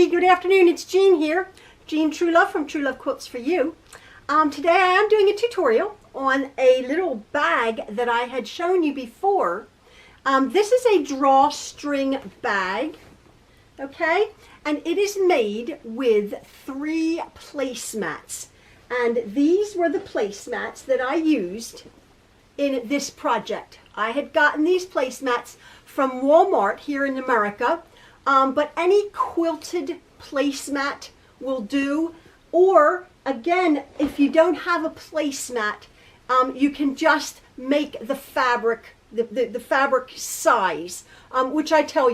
good afternoon. It's Jean here. Jean Truelove from Truelove Quilts for You. Today I am doing a tutorial on a little bag that I had shown you before. This is a drawstring bag, okay? And it is made with 3 placemats. And these were the placemats that I used in this project. I had gotten these placemats from Walmart here in America. But any quilted placemat will do, or again, if you don't have a placemat, you can just make the fabric, the fabric size, which I show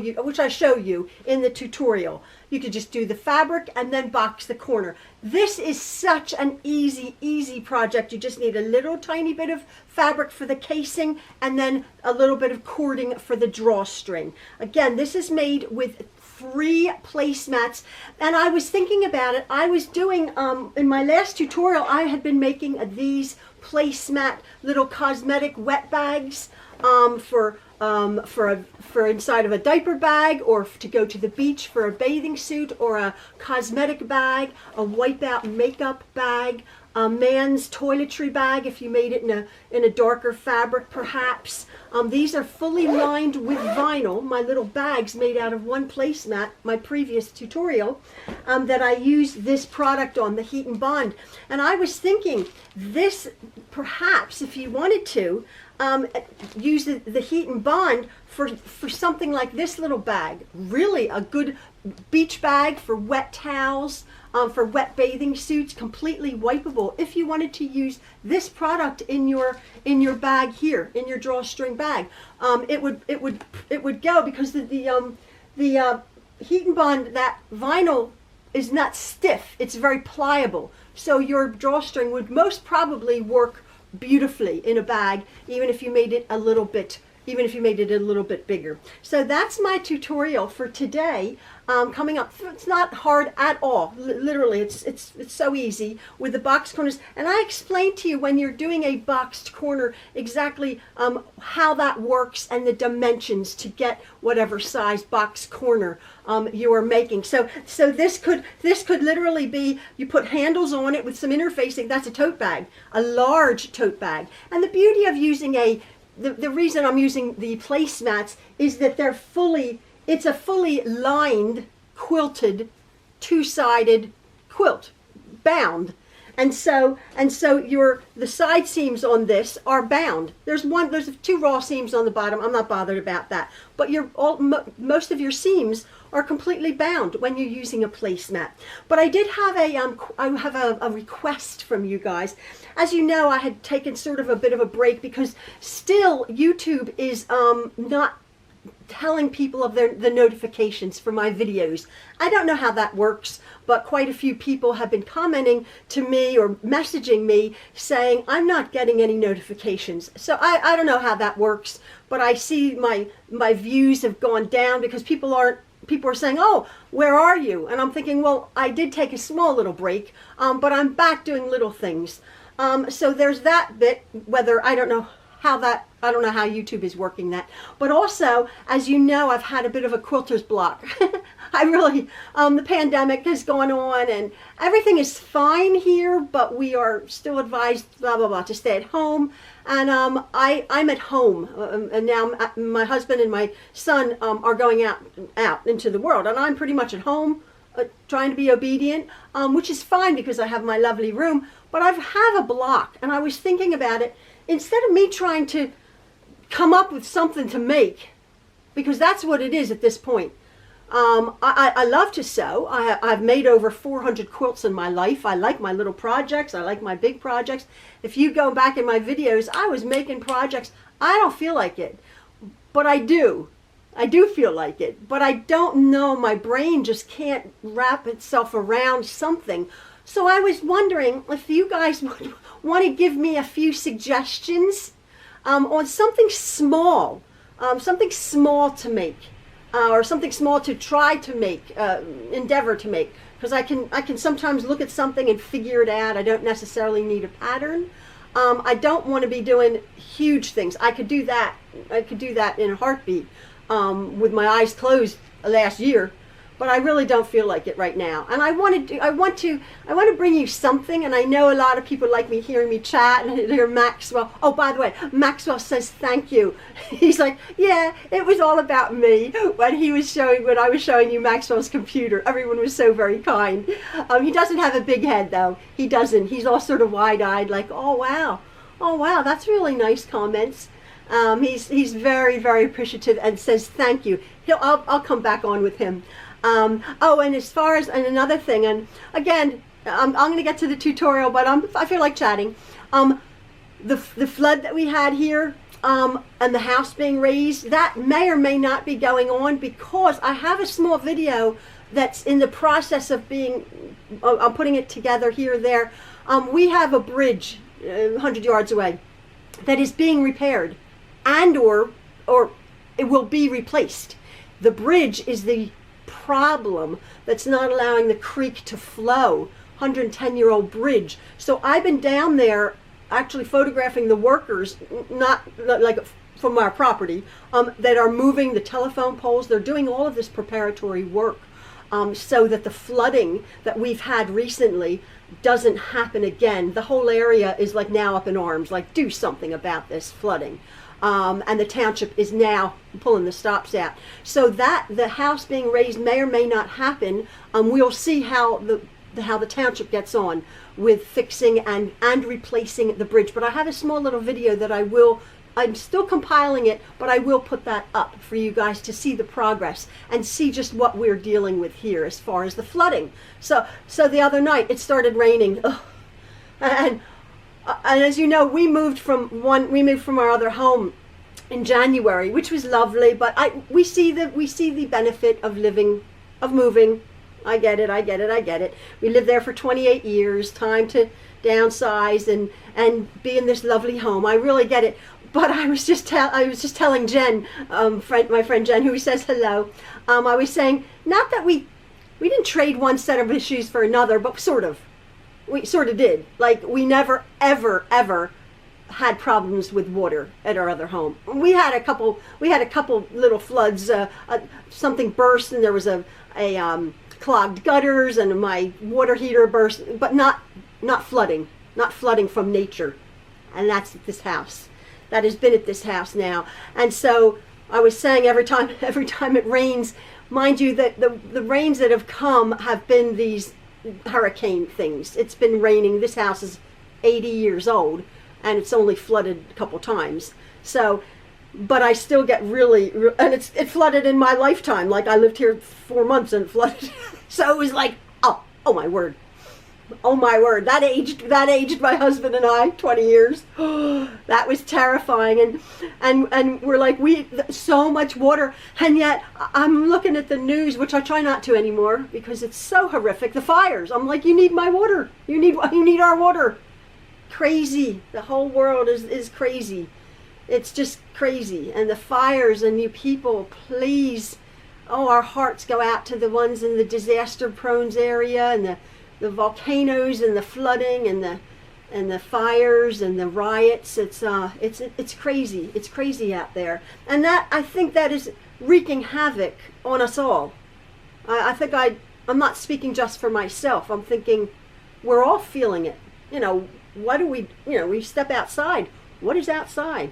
you in the tutorial. You could just do the fabric and then box the corner. This is such an easy project. You just need a little tiny bit of fabric for the casing and then a little bit of cording for the drawstring. Again, this is made with 3 placemats, and I was thinking about it. I was doing, in my last tutorial, I had been making these placemat little cosmetic wet bags for inside of a diaper bag, or to go to the beach for a bathing suit, or a cosmetic bag, a wipeout makeup bag, a man's toiletry bag if you made it in a darker fabric perhaps. These are fully lined with vinyl, my little bags made out of 1 placemat, my previous tutorial, that I used this product on, the Heat and Bond. And I was thinking, this perhaps, if you wanted to, use the Heat and Bond for something like this little bag. Really a good beach bag for wet towels, for wet bathing suits, completely wipeable. If you wanted to use this product in your bag here, in your drawstring bag, it would go, because the Heat and Bond, that vinyl is not stiff. It's very pliable. So your drawstring would most probably work beautifully in a bag, even if you made it a little bit bigger. So that's my tutorial for today. Coming up, it's not hard at all. Literally, it's so easy with the box corners. And I explained to you when you're doing a boxed corner exactly how that works and the dimensions to get whatever size box corner you are making. So this could literally be, you put handles on it with some interfacing. That's a tote bag, a large tote bag. And the beauty of using the reason I'm using the placemats is that it's a fully lined, quilted, 2-sided quilt, bound. And so the side seams on this are bound. There's 2 raw seams on the bottom. I'm not bothered about that. But most of your seams are completely bound when you're using a placemat. But I did have a request from you guys. As you know, I had taken sort of a bit of a break because still YouTube is not telling people of the notifications for my videos. I don't know how that works, but quite a few people have been commenting to me or messaging me saying I'm not getting any notifications. So I don't know how that works, but I see my views have gone down because people are saying, oh, where are you? And I'm thinking, well, I did take a small little break, but I'm back doing little things. So there's that bit, I don't know how YouTube is working that. But also, as you know, I've had a bit of a quilter's block. The pandemic has gone on and everything is fine here, but we are still advised, blah, blah, blah, to stay at home. And I'm at home, and now my husband and my son are going out into the world, and I'm pretty much at home, trying to be obedient, which is fine because I have my lovely room. But I have a block, and I was thinking about it. Instead of me trying to come up with something to make, because that's what it is at this point. I love to sew. I've made over 400 quilts in my life. I like my little projects. I like my big projects. If you go back in my videos, I was making projects. I don't feel like it, but I do. I do feel like it, but I don't know. My brain just can't wrap itself around something. So I was wondering if you guys would want to give me a few suggestions on something small to make. Or something small to try to make, endeavor to make, because I can sometimes look at something and figure it out. I don't necessarily need a pattern. I don't want to be doing huge things. I could do that in a heartbeat with my eyes closed last year. but I really don't feel like it right now. And I want to bring you something. And I know a lot of people like me hearing me chat and hear Maxwell. Oh, by the way, Maxwell says thank you. He's like, yeah, it was all about me when I was showing you Maxwell's computer. Everyone was so very kind. He doesn't have a big head though. He doesn't. He's all sort of wide-eyed, like, oh wow, that's really nice comments. He's very, very appreciative and says thank you. I'll come back on with him. Oh, and as far as, and another thing, and again, I'm going to get to the tutorial, but I feel like chatting. The flood that we had here, and the house being raised, that may or may not be going on because I have a small video that's in the process of being, I'm putting it together here or there. We have a bridge 100 yards away that is being repaired and or it will be replaced. The bridge is the problem that's not allowing the creek to flow. 110-year-old bridge. So I've been down there actually photographing the workers, not like from our property, that are moving the telephone poles. They're doing all of this preparatory work so that the flooding that we've had recently doesn't happen again. The whole area is like now up in arms, like do something about this flooding. And the township is now pulling the stops out. So that the house being raised may or may not happen. We'll see how the township gets on with fixing and replacing the bridge. But I have a small little video that I'm still compiling it, but I will put that up for you guys to see the progress and see just what we're dealing with here as far as the flooding. So the other night it started raining. Ugh. And as you know, we moved from our other home in January, which was lovely. But we see the benefit of moving. I get it. We lived there for 28 years. Time to downsize and be in this lovely home. I really get it. But I was just telling Jen, my friend Jen, who says hello. I was saying not that we didn't trade one set of issues for another, but sort of. We sort of did. Like, we never, ever, ever had problems with water at our other home. We had a couple little floods. Something burst and there was a clogged gutters and my water heater burst, but not flooding. Not flooding from nature. And that's at this house. That has been at this house now. And so I was saying every time it rains, mind you that the rains that have come have been these hurricane things. It's been raining. This house is 80 years old and it's only flooded a couple times. So, but I still get and it flooded in my lifetime. Like I lived here 4 months and it flooded. So it was like, oh my word. Oh my word. That aged my husband and I 20 years. That was terrifying. And we're like, so much water. And yet I'm looking at the news, which I try not to anymore because it's so horrific. The fires. I'm like, you need my water. You need our water. Crazy. The whole world is crazy. It's just crazy. And the fires and you people, please. Oh, our hearts go out to the ones in the disaster prone area and the volcanoes and the flooding and the fires and the riots. It's crazy. It's crazy out there. And that, I think that is wreaking havoc on us all. I think I'm not speaking just for myself. I'm thinking we're all feeling it. What do we step outside. What is outside?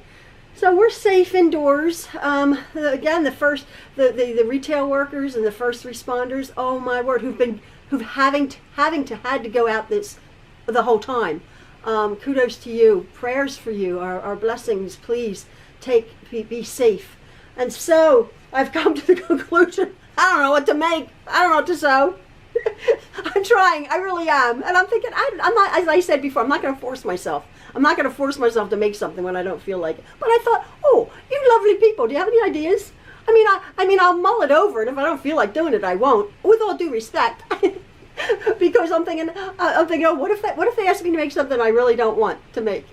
So we're safe indoors. Again, the retail workers and the first responders, oh my word, who've had to go out the whole time. Kudos to you. Prayers for you. Our blessings. Please be safe. And so I've come to the conclusion. I don't know what to make. I don't know what to sew. I'm trying. I really am. And I'm thinking, I'm not, as I said before, I'm not going to force myself. I'm not going to force myself to make something when I don't feel like it. But I thought, oh, you lovely people, do you have any ideas? I mean, I'll mull it over, and if I don't feel like doing it, I won't. With all due respect, because I'm thinking, oh, what if they ask me to make something I really don't want to make?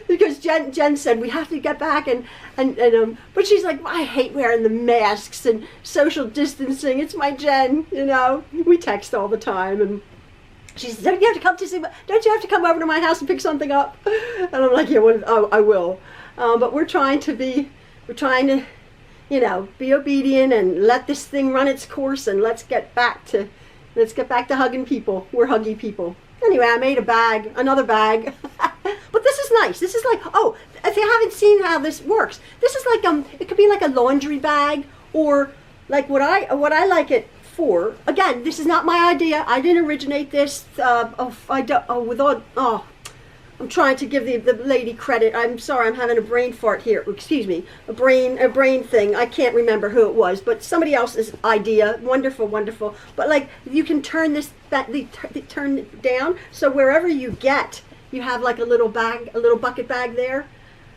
Because Jen said we have to get back but she's like, I hate wearing the masks and social distancing. It's my Jen, we text all the time, and she says, don't you have to come over to my house and pick something up? And I'm like, yeah, I will. But we're trying to you know, be obedient and let this thing run its course, and let's get back to hugging people. We're huggy people. Anyway, I made a bag, another bag. But this is nice. This is like, oh, if you haven't seen how this works, this is like it could be like a laundry bag, or like what I like it for. Again, this is not my idea. I didn't originate this. I'm trying to give the lady credit. I'm sorry, I'm having a brain fart here. Excuse me, a brain thing. I can't remember who it was, but somebody else's idea. Wonderful, wonderful. But like, you can turn turn it down, so wherever you get, you have like a little bag, a little bucket bag there,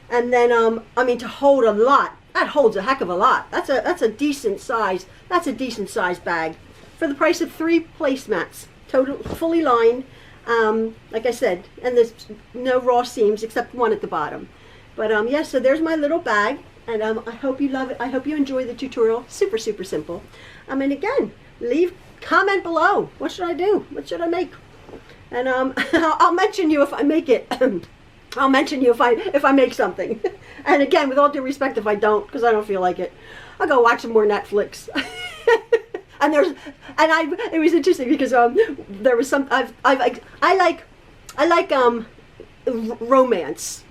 and then I mean, to hold a lot. That holds a heck of a lot. That's a decent size. That's a decent size bag, for the price of 3 placemats, total, fully lined. Like I said, and there's no raw seams except one at the bottom. But yeah, so there's my little bag, and I hope you love it. I hope you enjoy the tutorial. Super, super simple. And again, leave comment below. What should I do? What should I make? And I'll mention you if I make it. I'll mention you if I make something. And again, with all due respect, if I don't, because I don't feel like it, I'll go watch some more Netflix. And it was interesting because there was some I like romance.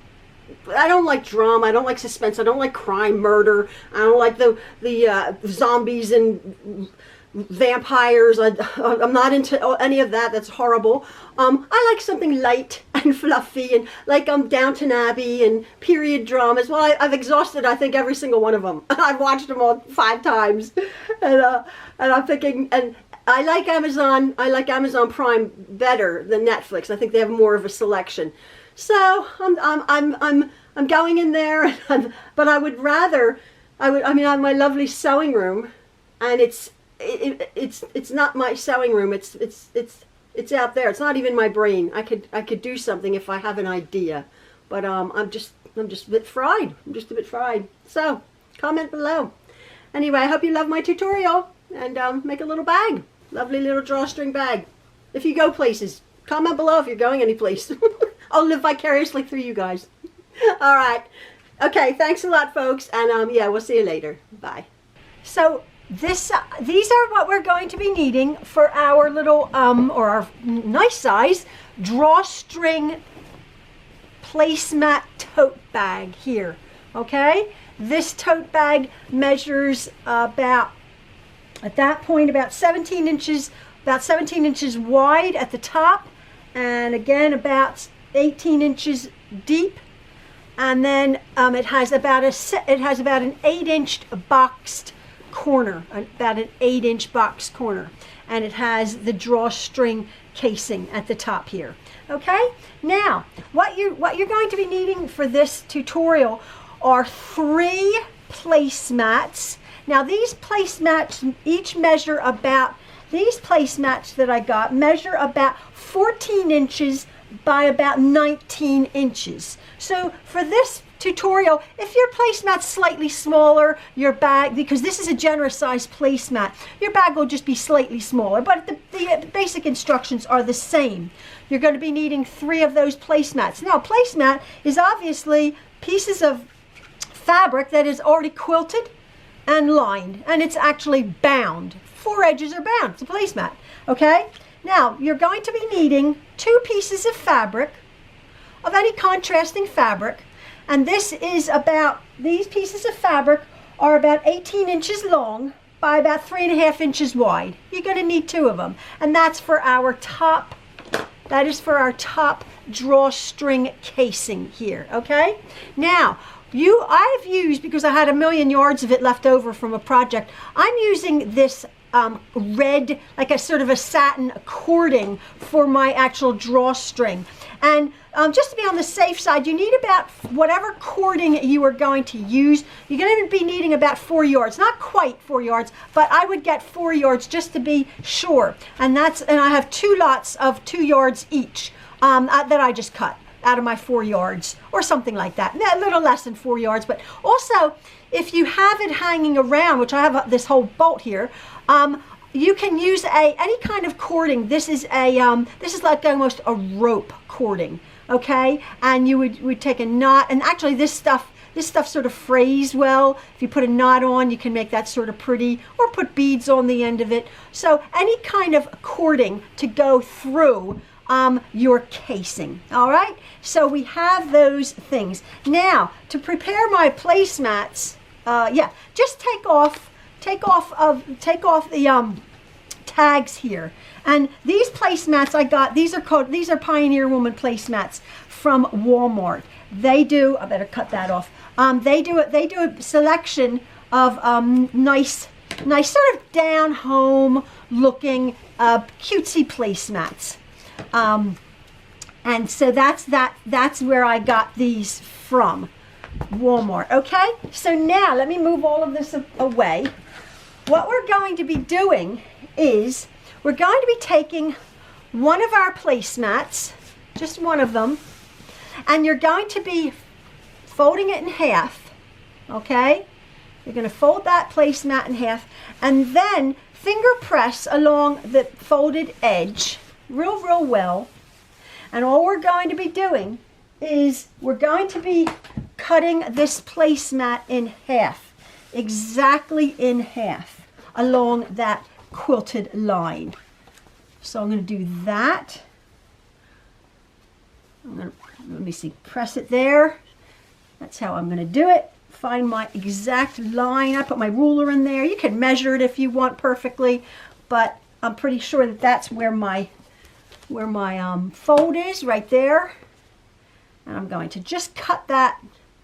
I don't like drama. I don't like suspense. I don't like crime, murder. I don't like the zombies and vampires. I'm not into any of that. That's horrible. I like something light and fluffy, and like Downton Abbey and period dramas. Well, I've exhausted, I think, every single one of them. I've watched them all 5 times, and I'm thinking, and I like Amazon. I like Amazon Prime better than Netflix. I think they have more of a selection. So I'm going in there, but I would rather I have my lovely sewing room, and it's not my sewing room. It's out there. It's not even my brain. I could do something if I have an idea, but I'm just a bit fried. I'm just a bit fried. So comment below. Anyway, I hope you love my tutorial, and make a little bag, lovely little drawstring bag. If you go places, comment below if you're going any place. I'll live vicariously through you guys. All right. Okay. Thanks a lot, folks, and yeah, we'll see you later. Bye. So these are what we're going to be needing for our little or our nice size drawstring placemat tote bag here. Okay, this tote bag measures about, at that point, about 17 inches wide at the top, and again about 18 inches deep, and then it has about an 8-inch boxed corner, about an 8-inch box corner, and it has the drawstring casing at the top here. Okay, now what you're going to be needing for this tutorial are 3 placemats. Now these placemats each measure about, these placemats that I got measure about 14 inches by about 19 inches. So for this tutorial, if your placemat's slightly smaller, your bag, because this is a generous size placemat, your bag will just be slightly smaller, but the basic instructions are the same. You're going to be needing 3 of those placemats. Now, placemat is obviously pieces of fabric that is already quilted and lined, and it's actually bound. 4 edges are bound. It's a placemat. Okay? Now, you're going to be needing 2 pieces of fabric, of any contrasting fabric, and this is about, these pieces of fabric are about 18 inches long by about 3.5 inches wide. You're going to need 2 of them, and that's for our top, that is for our top drawstring casing here. Okay? Now, I've used, because I had 1,000,000 yards of it left over from a project, I'm using this red, like a sort of a satin cording for my actual drawstring. And just to be on the safe side, you need about, whatever cording you are going to use, you're going to be needing about 4 yards. Not quite 4 yards, but I would get 4 yards just to be sure. And I have 2 lots of 2 yards each that I just cut out of my 4 yards or something like that. A little less than 4 yards, but also if you have it hanging around, which I have this whole bolt here, you can use any kind of cording. This is like almost a rope cording, okay? And you would take a knot, and actually this stuff, This stuff sort of frays well. If you put a knot on, you can make that sort of pretty, or put beads on the end of it. So any kind of cording to go through your casing. All right, so we have those things. Now to prepare my placemats, just take off the tags here. And these placemats I got, these are Pioneer Woman placemats from Walmart. They do, I better cut that off. They do a selection of nice sort of down home looking cutesy placemats. And so that's where I got these from Walmart. Okay, so now let me move all of this away. What we're going to be doing is we're going to be taking one of our placemats, just one of them, and you're going to be folding it in half. Okay, you're going to fold that placemat in half and then finger press along the folded edge real well. And all we're going to be doing is we're going to be cutting this placemat in half, exactly in half along that quilted line. So I'm going to do that. Let me see, press it there. That's how I'm going to do it. Find my exact line. I put my ruler in there. You can measure it if you want perfectly, but I'm pretty sure that that's where my fold is, right there. And I'm going to just cut that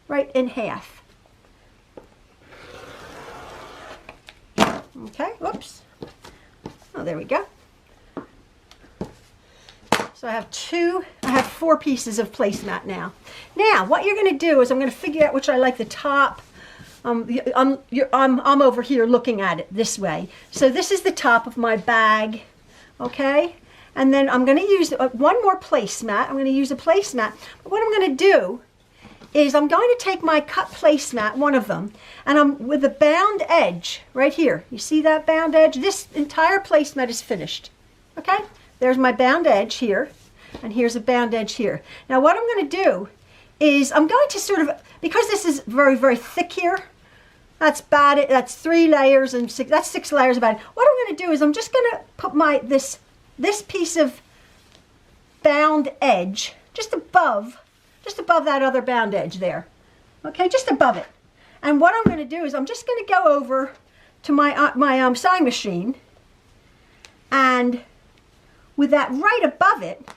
right in half. Okay, whoops. Oh, there we go. So I have 4 pieces of placemat now. Now, what you're going to do is I'm going to figure out which I like the top. I'm over here looking at it this way. So this is the top of my bag, okay? And then I'm going to use one more placemat. I'm going to use a placemat. But what I'm going to do is I'm going to take my cut placemat, one of them, and I'm with the bound edge right here. You see that bound edge? This entire placemat is finished, okay? There's my bound edge here, and here's a bound edge here. Now what I'm going to do is I'm going to sort of, because this is very thick here, that's 3 layers and 6 layers about it. What I'm going to do is I'm just going to put this piece of bound edge just above that other bound edge there. Okay, just above it. And what I'm going to do is I'm just going to go over to my sewing machine, and with that right above it,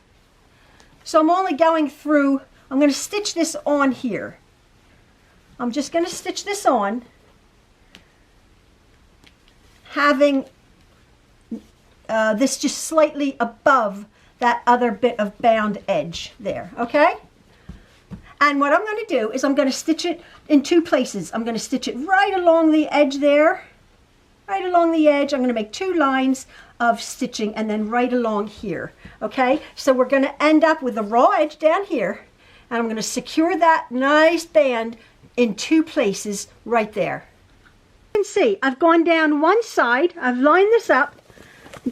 so I'm only going through, I'm going to stitch this on here. I'm just going to stitch this on, having this just slightly above that other bit of bound edge there, okay? And what I'm going to do is I'm going to stitch it in 2 places. I'm going to stitch it right along the edge there, right along the edge. I'm going to make 2 lines of stitching, and then right along here, okay? So we're going to end up with the raw edge down here, and I'm going to secure that nice band in 2 places right there. You can see I've gone down one side. I've lined this up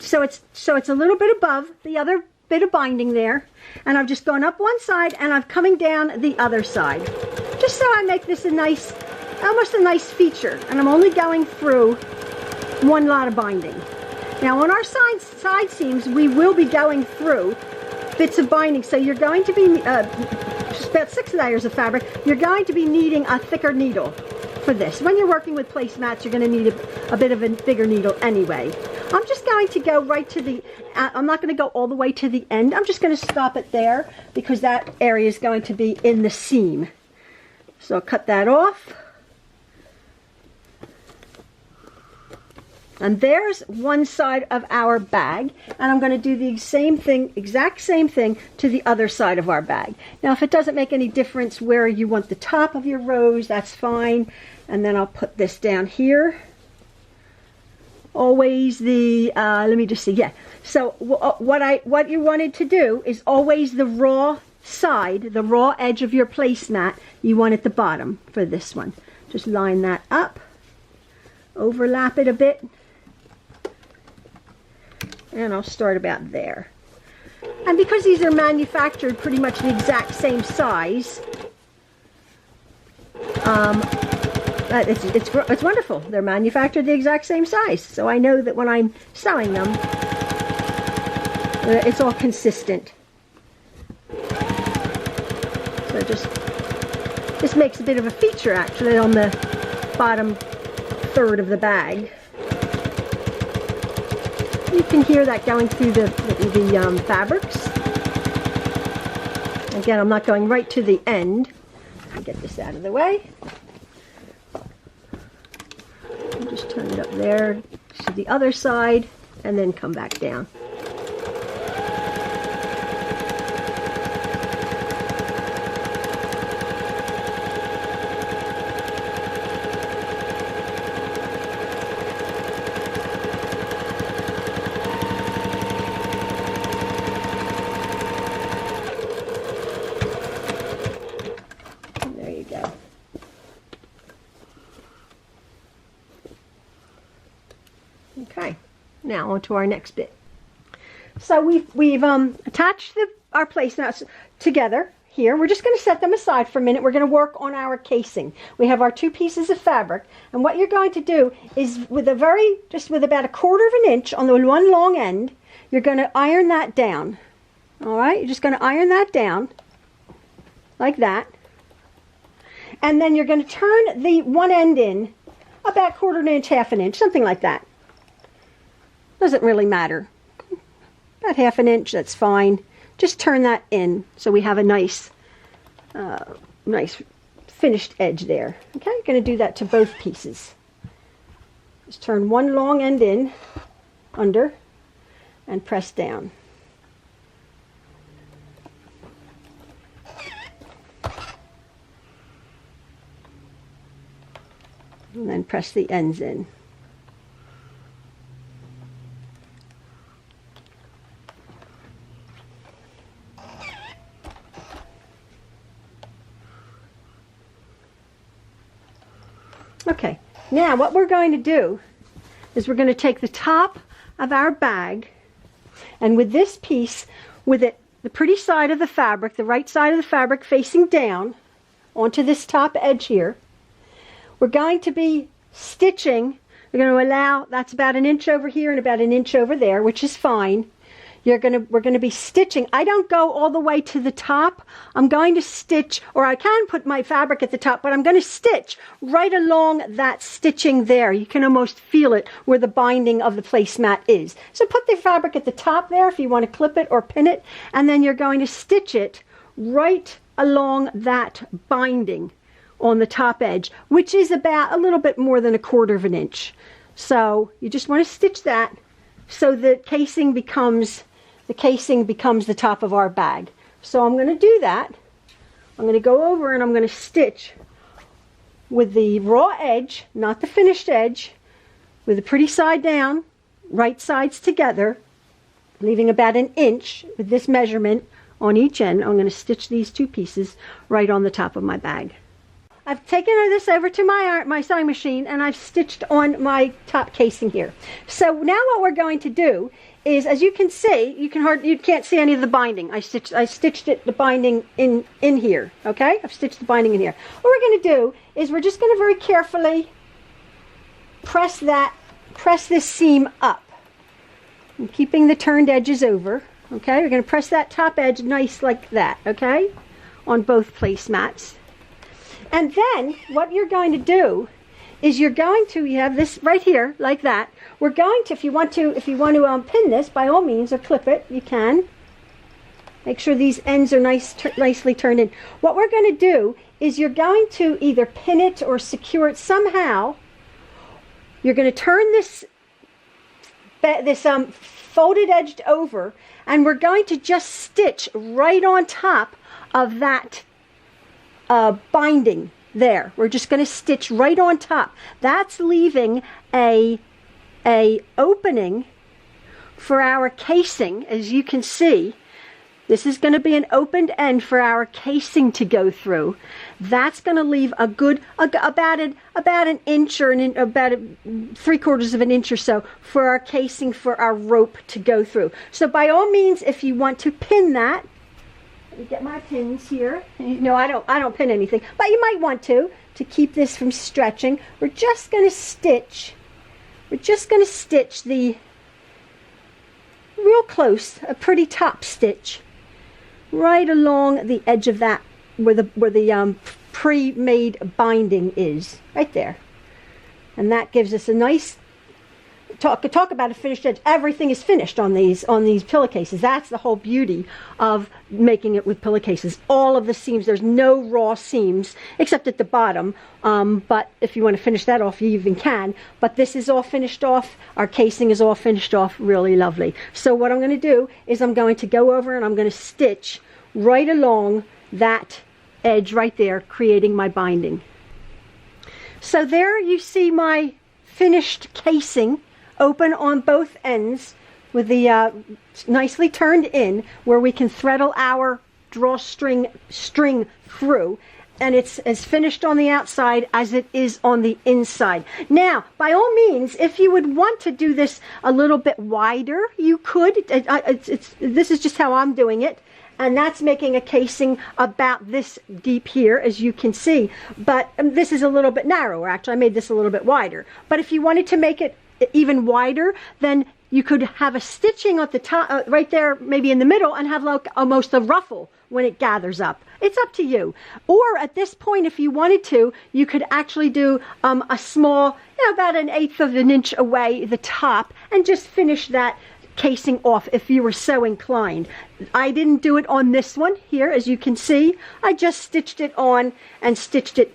so it's a little bit above the other bit of binding there, and I've just gone up one side and I'm coming down the other side, just so I make this a nice, almost a nice feature. And I'm only going through 1 lot of binding. Now on our side seams, we will be going through bits of binding, so you're going to be just about 6 layers of fabric. You're going to be needing a thicker needle for this. When you're working with placemats, you're going to need a bit of a bigger needle anyway. I'm just going to go right to the, I'm not going to go all the way to the end. I'm just going to stop it there because that area is going to be in the seam. So I'll cut that off. And there's one side of our bag, and I'm going to do the exact same thing to the other side of our bag. Now if it doesn't make any difference where you want the top of your rose, that's fine. And then I'll put this down here. Always the, let me just see, yeah. So what you wanted to do is always the raw side, the raw edge of your placemat, you want at the bottom for this one. Just line that up, overlap it a bit, and I'll start about there. And because these are manufactured pretty much the exact same size, But it's wonderful. They're manufactured the exact same size, so I know that when I'm sewing them, it's all consistent. So this makes a bit of a feature actually on the bottom third of the bag. You can hear that going through the fabrics. Again, I'm not going right to the end. Get this out of the way. I'll just turn it up there to the other side and then come back down. Okay, now on to our next bit. So we've attached our placemats together here. We're just going to set them aside for a minute. We're going to work on our casing. We have our two pieces of fabric, and what you're going to do is with about 1/4 of an inch on the one long end, you're going to iron that down. All right, you're just going to iron that down like that, and then you're going to turn the one end in about 1/4 inch, 1/2 inch, something like that. Doesn't really matter. About 1/2 inch, that's fine. Just turn that in so we have a nice finished edge there. Okay, you're going to do that to both pieces. Just turn one long end in, under, and press down. And then press the ends in. Okay, now what we're going to do is we're going to take the top of our bag, and with this piece, with it, the pretty side of the fabric, the right side of the fabric facing down onto this top edge here, we're going to be stitching. We're going to allow, that's about 1 inch over here and about 1 inch over there, which is fine. We're going to be stitching. I don't go all the way to the top. I'm going to stitch, or I can put my fabric at the top, but I'm going to stitch right along that stitching there. You can almost feel it where the binding of the placemat is. So put the fabric at the top there if you want to clip it or pin it, and then you're going to stitch it right along that binding on the top edge, which is about a little bit more than 1/4 of an inch. So you just want to stitch that so the casing becomes the top of our bag. So I'm going to do that. I'm going to go over and I'm going to stitch with the raw edge, not the finished edge, with the pretty side down, right sides together, leaving about 1 inch with this measurement on each end. I'm going to stitch these two pieces right on the top of my bag. I've taken this over to my sewing machine, and I've stitched on my top casing here. So now what we're going to do is, as you can see, you can't see any of the binding. I stitched the binding in here. Okay, I've stitched the binding in here. What we're going to do is we're just going to very carefully press this seam up, and keeping the turned edges over. Okay, we're going to press that top edge nice like that. Okay, on both placemats. And then what you're going to do is you have this right here like that. We're going to, if you want to pin this, by all means, or clip it, you can. Make sure these ends are nicely turned in. What we're going to do is you're going to either pin it or secure it somehow. You're going to turn this folded edged over, and we're going to just stitch right on top of that binding there. We're just going to stitch right on top. That's leaving a opening for our casing. As you can see, this is going to be an opened end for our casing to go through. That's going to leave a good about an inch or about 3/4 of an inch or so for our casing, for our rope to go through. So by all means, if you want to pin that Let me get my pins here. No, I don't pin anything, but you might want to keep this from stretching. We're just going to stitch. We're just going to stitch the real close, a pretty top stitch right along the edge of that where the pre-made binding is, right there. And that gives us a nice talk about a finished edge. Everything is finished on these pillowcases. That's the whole beauty of making it with pillowcases. All of the seams, there's no raw seams except at the bottom, but if you want to finish that off, you even can. But this is all finished off. Our casing is all finished off. Really lovely. So what I'm going to do is I'm going to go over and I'm going to stitch right along that edge right there, creating my binding. So there you see my finished casing, open on both ends with the nicely turned in, where we can threadle our drawstring string through, and it's as finished on the outside as it is on the inside. Now, by all means, if you would want to do this a little bit wider, you could. This is just how I'm doing it, and that's making a casing about this deep here, as you can see. But this is a little bit narrower. Actually, I made this a little bit wider. But if you wanted to make it even wider, then you could have a stitching at the top, right there, maybe in the middle, and have like almost a ruffle when it gathers up. It's up to you. Or at this point, if you wanted to, you could actually do a small, about 1/8 of an inch away, the top, and just finish that casing off if you were so inclined. I didn't do it on this one here, as you can see. I just stitched it on and stitched it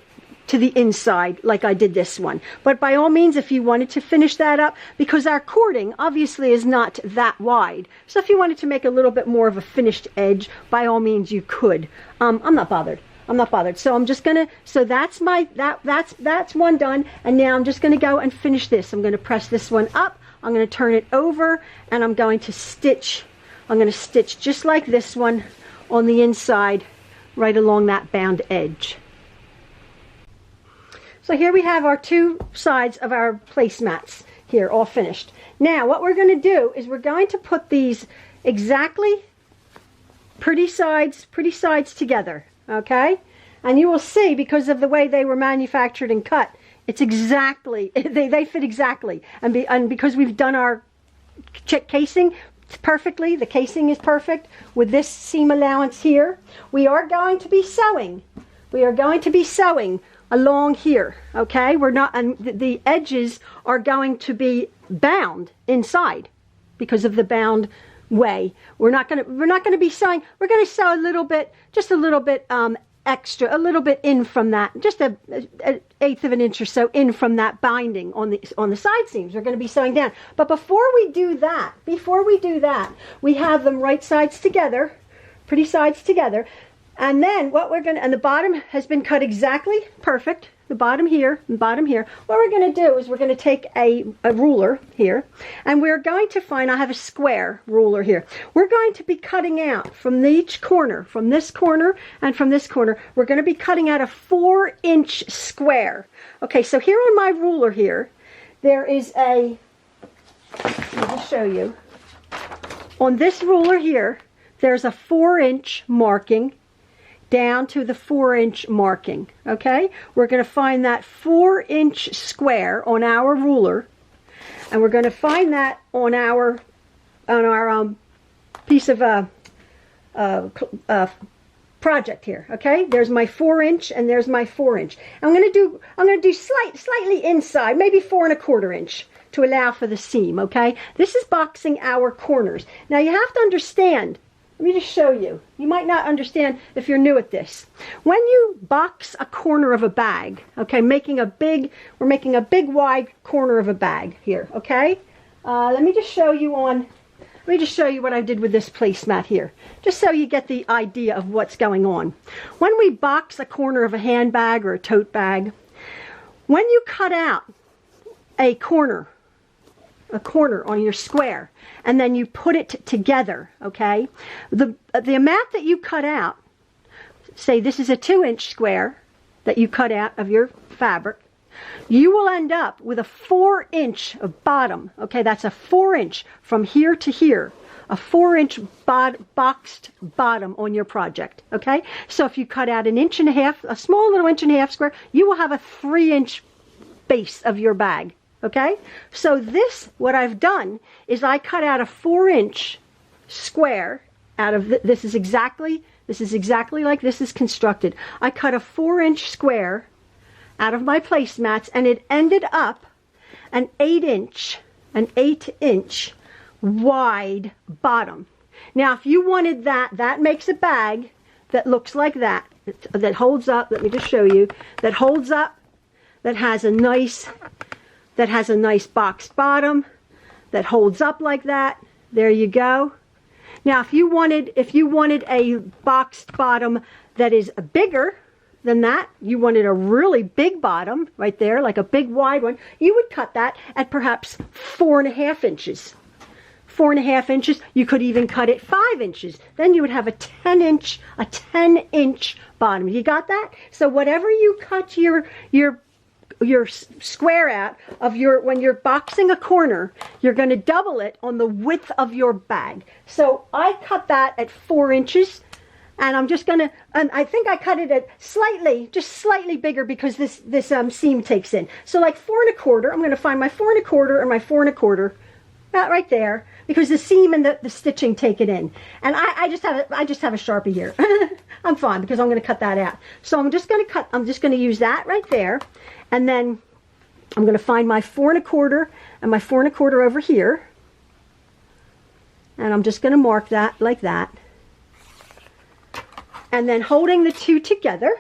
to the inside like I did this one. But by all means, if you wanted to finish that up, because our cording obviously is not that wide, so if you wanted to make a little bit more of a finished edge, by all means you could. I'm not bothered. I'm not bothered. So I'm just gonna, so that's that's one done, and now I'm just gonna go and finish this. I'm gonna press this one up, I'm gonna turn it over, and I'm going to stitch. I'm gonna stitch just like this one on the inside, right along that bound edge. So here we have our two sides of our placemats here, all finished. Now what we're going to do is we're going to put these exactly pretty sides together, okay? And you will see, because of the way they were manufactured and cut, it's exactly, they fit exactly. And because we've done our casing perfectly, the casing is perfect with this seam allowance here, we are going to be sewing. We are going to be sewing along here, okay? We're not, and the edges are going to be bound inside because of the bound way. We're not going to be sewing. We're going to sew a little bit, just a little bit extra, a little bit in from that, just an 1/8 of an inch or so in from that binding on the side seams. We're going to be sewing down. But before we do that, we have them right sides together, pretty sides together. And then what we're going to, and the bottom has been cut exactly perfect, the bottom here, and bottom here. What we're going to do is we're going to take a ruler here, and we're going to find, I have a square ruler here. We're going to be cutting out from each corner, from this corner and from this corner, we're going to be cutting out a 4-inch square. Okay, so here on my ruler here, there is a, let me just show you. On this ruler here, there's a 4-inch marking down to the 4-inch marking, okay? We're going to find that 4-inch square on our ruler, and we're going to find that on our piece of project here, okay? There's my 4-inch and there's my 4-inch. I'm going to do slightly inside, maybe 4 1/4 inch to allow for the seam, okay? This is boxing our corners. Now you have to understand. Let me just show you. You might not understand if you're new at this. When you box a corner of a bag, okay, we're making a big wide corner of a bag here, okay? Let me just show you what I did with this placemat here, just so you get the idea of what's going on. When we box a corner of a handbag or a tote bag, when you cut out a corner on your square, and then you put it together, okay? The amount that you cut out, say this is a 2-inch square that you cut out of your fabric, you will end up with a 4-inch bottom, okay? That's a 4-inch from here to here a 4-inch boxed bottom on your project, okay? So if you cut out 1.5 inches, a small little 1.5 inch square, you will have a 3-inch base of your bag, okay? So this, what I've done, is I cut out a 4-inch square out of, this is exactly like this is constructed. I cut a 4-inch square out of my placemats, and it ended up an 8-inch wide bottom. Now, if you wanted that makes a bag that looks like that holds up. Let me just show you. That holds up, that has a nice boxed bottom, that holds up like that. There you go. Now, if you wanted a boxed bottom that is bigger than that, you wanted a really big bottom right there, like a big wide one, you would cut that at perhaps 4.5 inches. 4.5 inches. You could even cut it 5 inches. Then you would have a 10-inch bottom. You got that? So whatever you cut your square out of when you're boxing a corner, you're going to double it on the width of your bag. So I cut that at 4 inches. And I'm just going to, and I think I cut it at just slightly bigger because this seam takes in. So like 4.25, I'm going to find my 4.25 or my 4.25, that right there, because the seam and the stitching take it in. And I just have a Sharpie here. I'm fine because I'm going to cut that out. So I'm just going to use that right there. And then I'm going to find my 4.25 and my 4.25 over here. And I'm just going to mark that like that. And then holding the two together.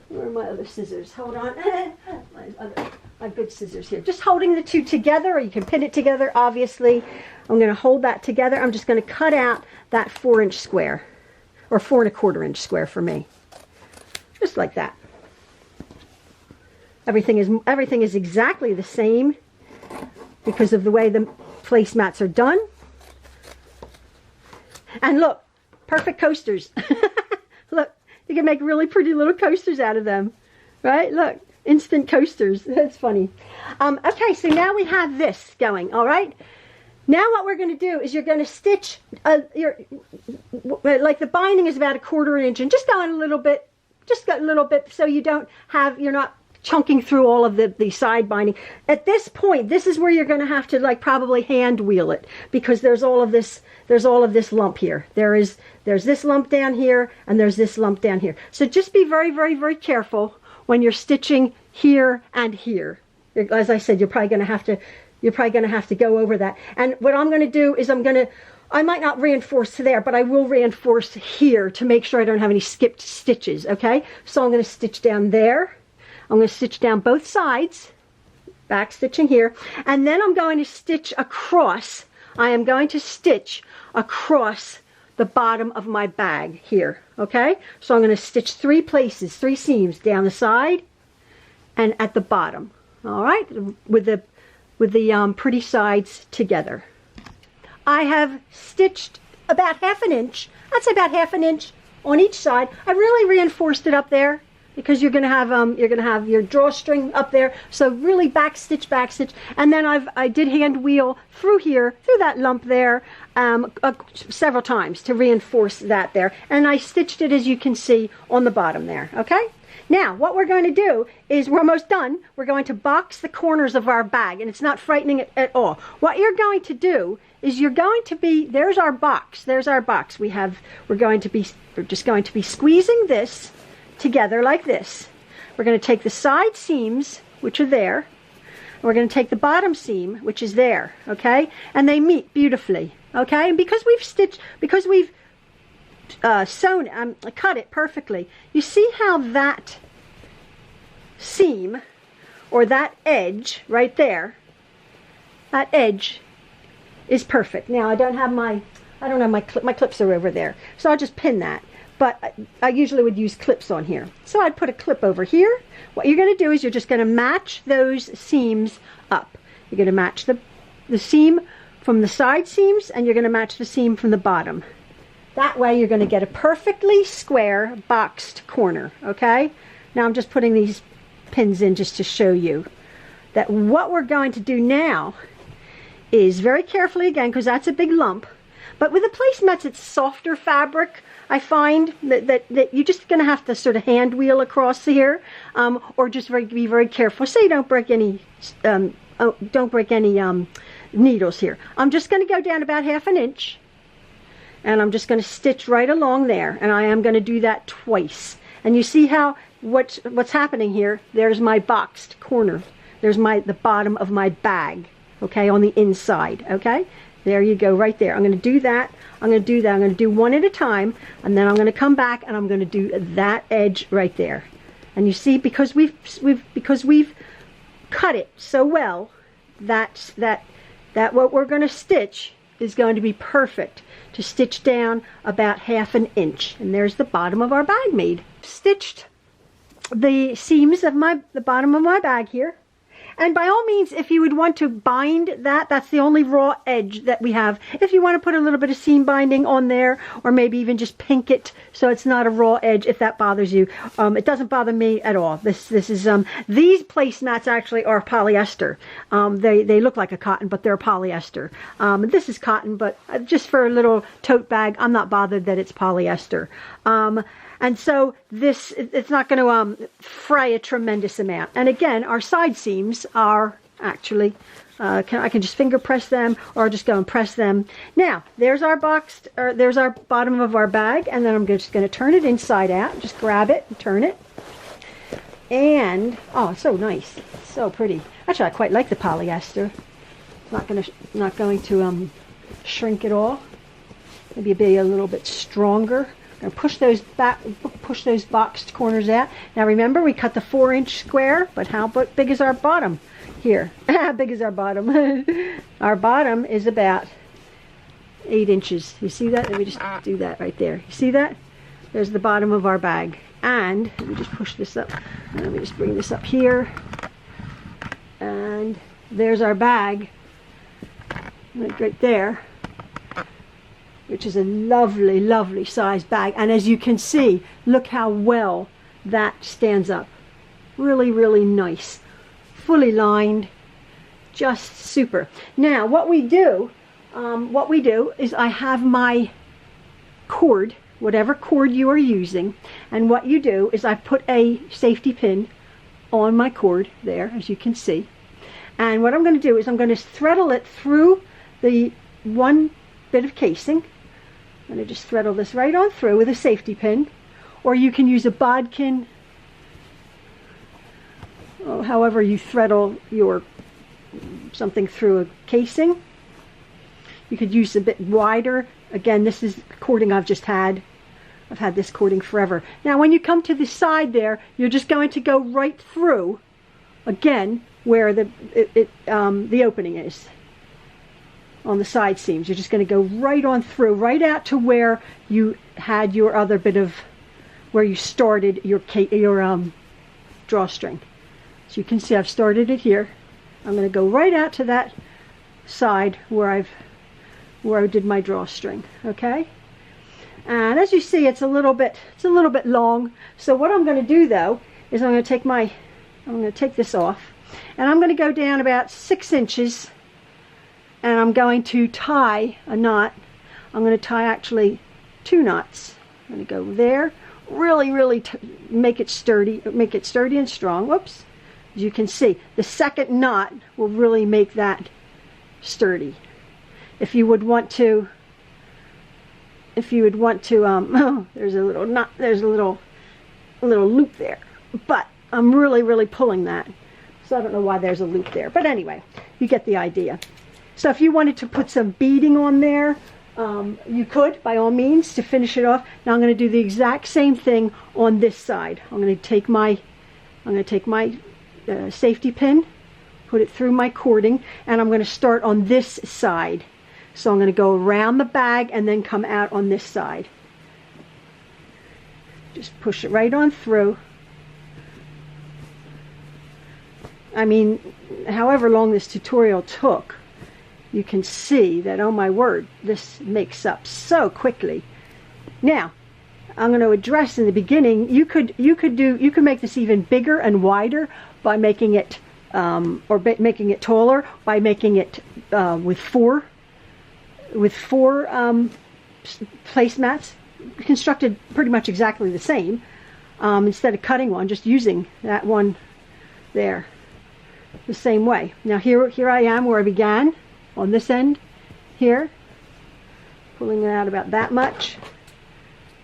Where are my other scissors? Hold on. my good scissors here. Just holding the two together, or you can pin it together, obviously. I'm going to hold that together. I'm just going to cut out that 4-inch square, or 4.25 inch square for me. Just like that. Everything is exactly the same because of the way the placemats are done. And look, perfect coasters. Look, you can make really pretty little coasters out of them, right? Look, instant coasters. That's funny. Okay, so now we have this going, all right? Now what we're going to do is you're going to stitch, like the binding is about 1/4 inch, and just go in a little bit, so you're not chunking through all of the side binding. At this point, this is where you're going to have to like probably hand wheel it, because there's all of this lump here. There's this lump down here, and there's this lump down here. So just be very, very, very careful when you're stitching here and here. As I said, you're probably going to have to go over that. And what I'm going to do is I might not reinforce there, but I will reinforce here to make sure I don't have any skipped stitches, okay? So I'm going to stitch down there. I'm going to stitch down both sides, back stitching here, and then I'm going to stitch across. I am going to stitch across the bottom of my bag here, okay? So I'm going to stitch 3 places, 3 seams down the side and at the bottom, all right, with the pretty sides together. I have stitched about 1/2 inch. That's about 1/2 inch on each side. I really reinforced it up there, because you're going to have your drawstring up there, so really back stitch, and then I did hand wheel through that lump there several times to reinforce that there, and I stitched it, as you can see, on the bottom there. Okay, now what we're going to do is, we're almost done. We're going to box the corners of our bag, and it's not frightening at all. What you're going to do is there's our box. We're just going to be squeezing this together like this. We're going to take the side seams, which are there, and we're going to take the bottom seam, which is there, okay? And they meet beautifully, okay? And because we've cut it perfectly, you see how that seam, or that edge right there, that edge is perfect. Now my clips are over there, so I'll just pin that. But I usually would use clips on here. So I'd put a clip over here. What you're going to do is you're just going to match those seams up. You're going to match the seam from the side seams, and you're going to match the seam from the bottom. That way you're going to get a perfectly square boxed corner, okay? Now I'm just putting these pins in just to show you that what we're going to do now is, very carefully again, because that's a big lump, but with the placemats, it's softer fabric. I find that you're just going to have to sort of hand wheel across here, or just be very careful so you don't break any needles here. I'm just going to go down about 1/2 inch, and I'm just going to stitch right along there, and I am going to do that twice. And you see how what's happening here? There's my boxed corner. There's the bottom of my bag, okay, on the inside, okay? There you go, right there. I'm going to do that. I'm going to do that. I'm going to do one at a time, and then I'm going to come back and I'm going to do that edge right there. And you see, because we've cut it so well, that what we're going to stitch is going to be perfect to stitch down about 1/2 inch. And there's the bottom of our bag made. Stitched the seams of the bottom of my bag here. And by all means, if you would want to bind that's the only raw edge that we have. If you want to put a little bit of seam binding on there, or maybe even just pink it so it's not a raw edge, if that bothers you. It doesn't bother me at all. This is these placemats actually are polyester. They look like a cotton, but they're polyester. This is cotton, but just for a little tote bag, I'm not bothered that it's polyester. And so it's not going to fray a tremendous amount. And again, our side seams are actually, I can just finger press them, or I'll just go and press them. Now, there's our there's our bottom of our bag, and then I'm just going to turn it inside out. Just grab it and turn it. And, oh, it's so nice. It's so pretty. Actually, I quite like the polyester. It's not going to shrink at all. Maybe be a little bit stronger. I'm going to push those boxed corners out. Now remember, we cut the 4-inch square, but how big is our bottom here? How big is our bottom? Our bottom is about 8 inches. You see that? Let me just do that right there. You see that? There's the bottom of our bag. And let me just push this up. Let me just bring this up here. And there's our bag right there, which is a lovely, lovely sized bag. And as you can see, look how well that stands up. Really, really nice. Fully lined. Just super. Now, what we do is I have my cord, whatever cord you are using, and what you do is I put a safety pin on my cord there, as you can see. And what I'm going to do is I'm going to threadle it through the one bit of casing. I'm going to just threadle this right on through with a safety pin, or you can use a bodkin, however you threadle your something through a casing. You could use a bit wider. Again, this is cording I've just had. I've had this cording forever. Now when you come to the side there, you're just going to go right through, again, where the opening is. On the side seams, you're just going to go right on through, right out to where you had your other bit of, where you started your drawstring. So you can see I've started it here. I'm going to go right out to that side where I did my drawstring. Okay, and as you see, it's a little bit long. So what I'm going to do though is I'm going to take this off, and I'm going to go down about 6 inches. And I'm going to tie a knot. I'm going to tie actually 2 knots. I'm going to go there, really make it sturdy and strong. Whoops. As you can see, the second knot will really make that sturdy. If you would want to, oh, there's a little knot, there's a little loop there. But I'm really pulling that. So I don't know why there's a loop there. But anyway, you get the idea. So if you wanted to put some beading on there, you could, by all means, to finish it off. Now I'm going to do the exact same thing on this side. I'm going to take my safety pin, put it through my cording, and I'm going to start on this side. So I'm going to go around the bag and then come out on this side. Just push it right on through. I mean, however long this tutorial took, you can see that, oh my word, this makes up so quickly. Now, I'm going to address in the beginning, you could make this even bigger and wider by making it making it taller by making it with four placemats constructed pretty much exactly the same. Instead of cutting one, just using that one there the same way. Now here I am where I began on this end here, pulling it out about that much,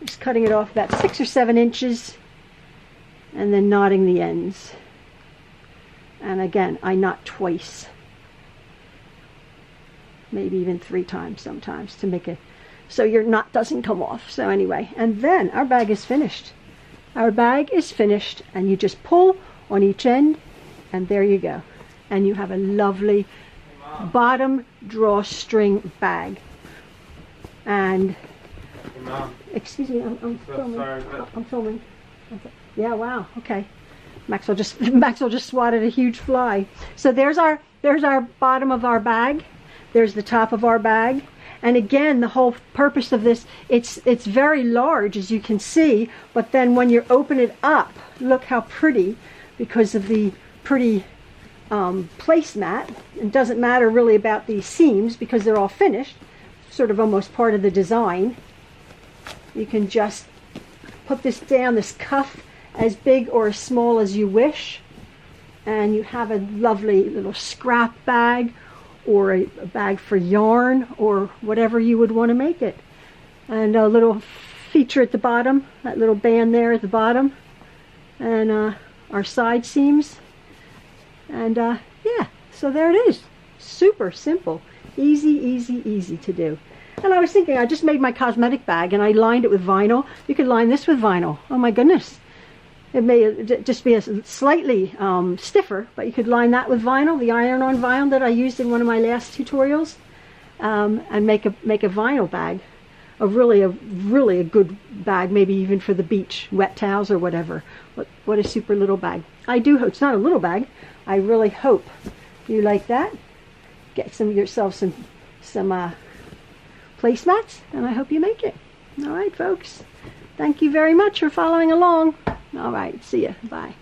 just cutting it off about 6 or 7 inches, and then knotting the ends. And again, I knot twice, maybe even 3 times sometimes, to make it so your knot doesn't come off. So anyway, and then our bag is finished. Our bag is finished, and you just pull on each end, and there you go. And you have a lovely bottom drawstring bag. And excuse me, I'm filming. I'm filming. Yeah, wow. Okay. Maxwell just swatted a huge fly. So there's our bottom of our bag. There's the top of our bag. And again, the whole purpose of this, it's very large, as you can see, but then when you open it up, look how pretty, because of the pretty placemat. It doesn't matter really about these seams because they're all finished, sort of almost part of the design. You can just put this down, this cuff, as big or as small as you wish, and you have a lovely little scrap bag, or a bag for yarn, or whatever you would want to make it. And a little feature at the bottom, that little band there at the bottom, and our side seams. And yeah, so there it is. Super simple, easy to do. And I was thinking, I just made my cosmetic bag and I lined it with vinyl. You could line this with vinyl. Oh my goodness. It may just be a slightly stiffer, but you could line that with vinyl, the iron-on vinyl that I used in one of my last tutorials, and make a vinyl bag, a really good bag, maybe even for the beach, wet towels or whatever. What a super little bag! I do hope it's not a little bag. I really hope you like that. Get yourself some placemats, and I hope you make it. All right, folks. Thank you very much for following along. All right, see ya. Bye.